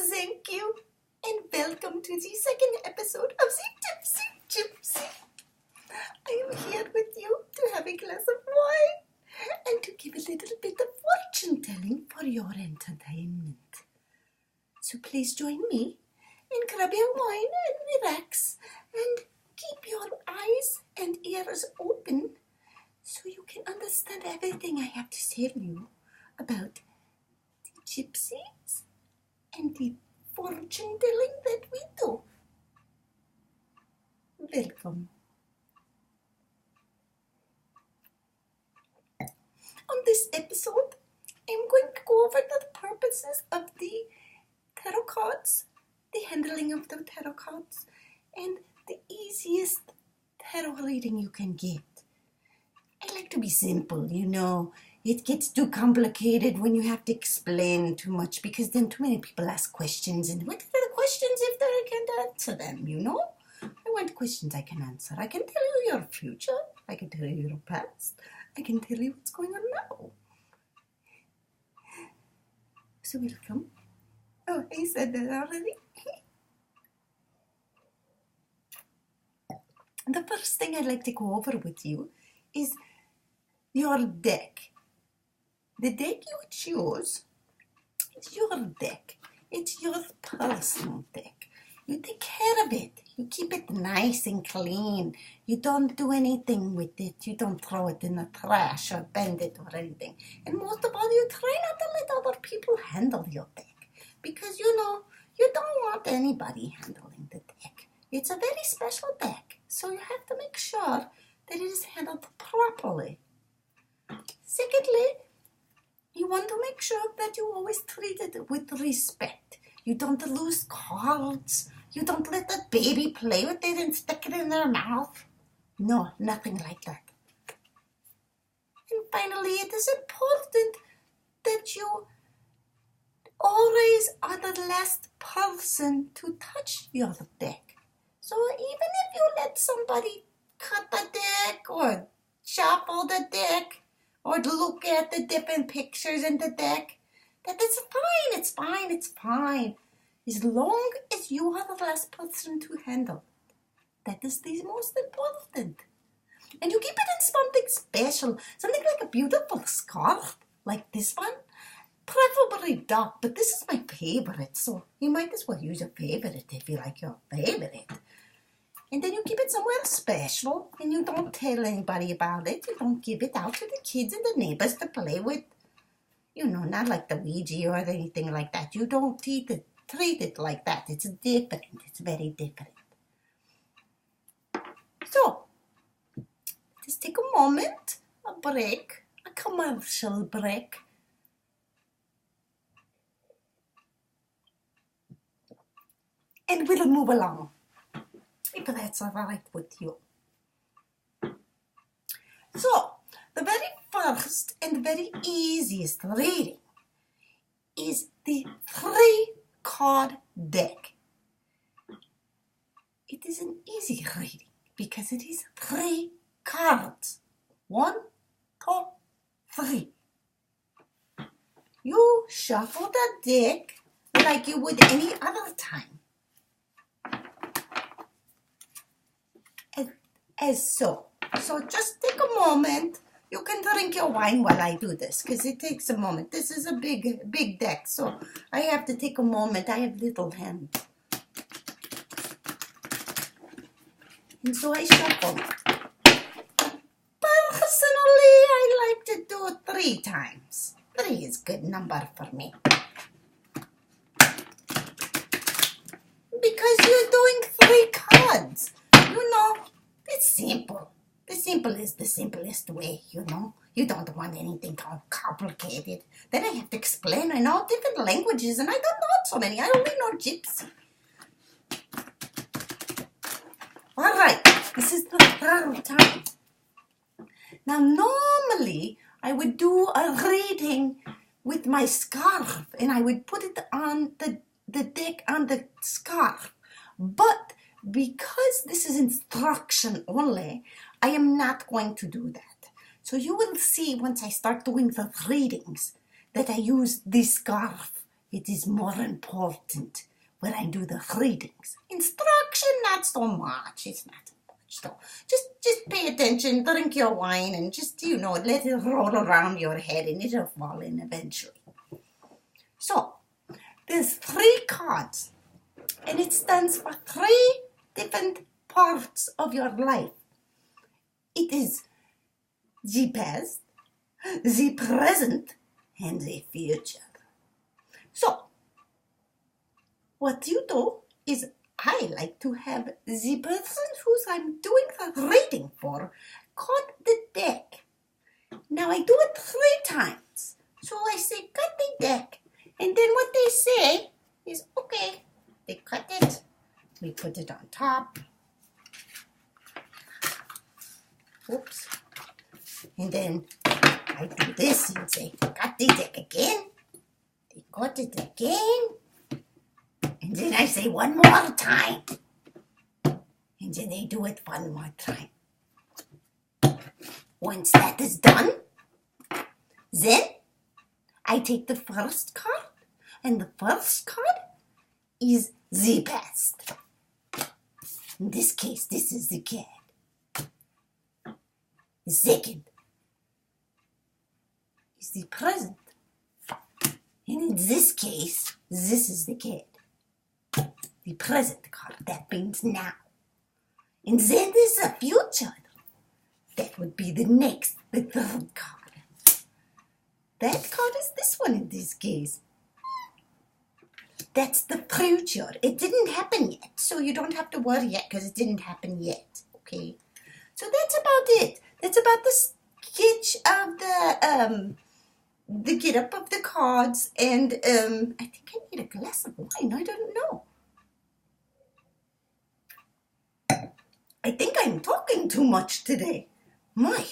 Thank you, and welcome to the second episode of the Tipsy Gypsy. I am here with you to have a glass of wine and to give a little bit of fortune telling for your entertainment. So please join me and grab your wine and relax and keep your eyes and ears open so you can understand everything I have to tell you about the gypsies and the fortune telling that we do. Welcome. On this episode, I'm going to go over the purposes of the tarot cards, the handling of the tarot cards, and the easiest tarot reading you can get. I like to be simple, It gets too complicated when you have to explain too much because then too many people ask questions. And what are the questions if I can't answer them, I want questions I can answer. I can tell you your future. I can tell you your past. I can tell you what's going on now. So welcome. Oh, I said that already. The first thing I'd like to go over with you is your deck. The deck you choose, it's your deck. It's your personal deck. You take care of it. You keep it nice and clean. You don't do anything with it. You don't throw it in the trash or bend it or anything. And most of all, you try not to let other people handle your deck. Because, you don't want anybody handling the deck. It's a very special deck. So you have to make sure that it is handled properly. Secondly, you want to make sure that you always treat it with respect. You don't lose cards. You don't let the baby play with it and stick it in their mouth. No, nothing like that. And finally, it is important that you always are the last person to touch your deck. So even if you let somebody cut the deck or shuffle the deck, or look at the different pictures in the deck, that is fine, it's fine. As long as you are the last person to handle it. That is the most important. And you keep it in something special, something like a beautiful scarf, like this one. Preferably dark, but this is my favorite, so you might as well use your favorite if you like your favorite. And then you keep it somewhere special, and you don't tell anybody about it. You don't give it out to the kids and the neighbors to play with. Not like the Ouija or anything like that. You don't treat it like that. It's different. It's very different. So, just take a moment, a break, a commercial break. And we'll move along. If that's all right with you. So, the very first and very easiest reading is the 3-card deck. It is an easy reading because it is 3 cards. 1, 2, 3. You shuffle the deck like you would any other time. As so. So just take a moment. You can drink your wine while I do this because it takes a moment. This is a big deck, so I have to take a moment. I have little hands. And so I shuffle. Personally, I like to do it 3 times. 3 is a good number for me. Because you're doing 3 cards. It's simple. The simple is the simplest way, You don't want anything complicated. Then I have to explain in all different languages, and I don't know so many. I only know Gypsy. All right, this is the 3rd time. Now, normally, I would do a reading with my scarf, and I would put it on the deck on the scarf. But because this is instruction only, I am not going to do that. So you will see once I start doing the readings that I use this scarf it is more important when I do the readings. Instruction, not so much. It's not so much. So just pay attention, drink your wine, and just, let it roll around your head, and it'll fall in eventually. So, there's 3 cards, and it stands for 3 different parts of your life. It is the past, the present, and the future. So, what you do is I like to have the person who's I'm doing the reading for cut the deck. Now I do it 3 times. So I say, cut the deck. And then what they say is, okay, they cut it. We put it on top. Oops. And then I do this and say, cut the deck again. They cut it again. And then I say one more time. And then they do it one more time. Once that is done, then I take the first card, and the first card is the past. In this case, this is the cat. The second is the present. And in this case, this is the cat. The present card, that means now. And then there's the future. That would be the third card. That card is this one in this case. That's the future. It didn't happen yet, so you don't have to worry yet because it didn't happen yet, okay? So that's about it. That's about the sketch of the get-up of the cards, and I think I need a glass of wine. I don't know. I think I'm talking too much today. My.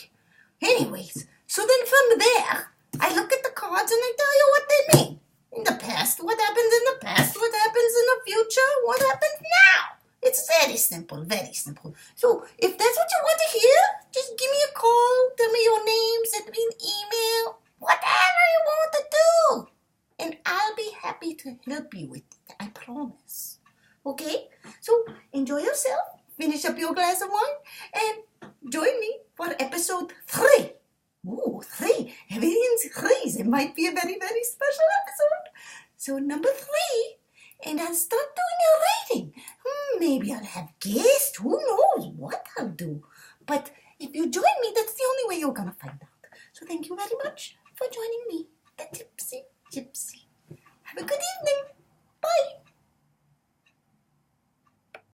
Anyways, so then from there, I look at the cards and I tell you what they mean. In the past, what happens in the past, what happens in the future, what happens now. It's very simple, very simple. So if that's what you want to hear, just give me a call, tell me your name, send me an email, whatever you want to do. And I'll be happy to help you with it, I promise. Okay? So enjoy yourself, finish up your glass of wine, and join me for episode 3. Ooh, 3. Everything's 3s. It might be a very, very special episode. So number 3, and I'll start doing a reading. Maybe I'll have guests. Who knows what I'll do. But if you join me, that's the only way you're going to find out. So thank you very much for joining me, the Tipsy Gypsy. Have a good evening.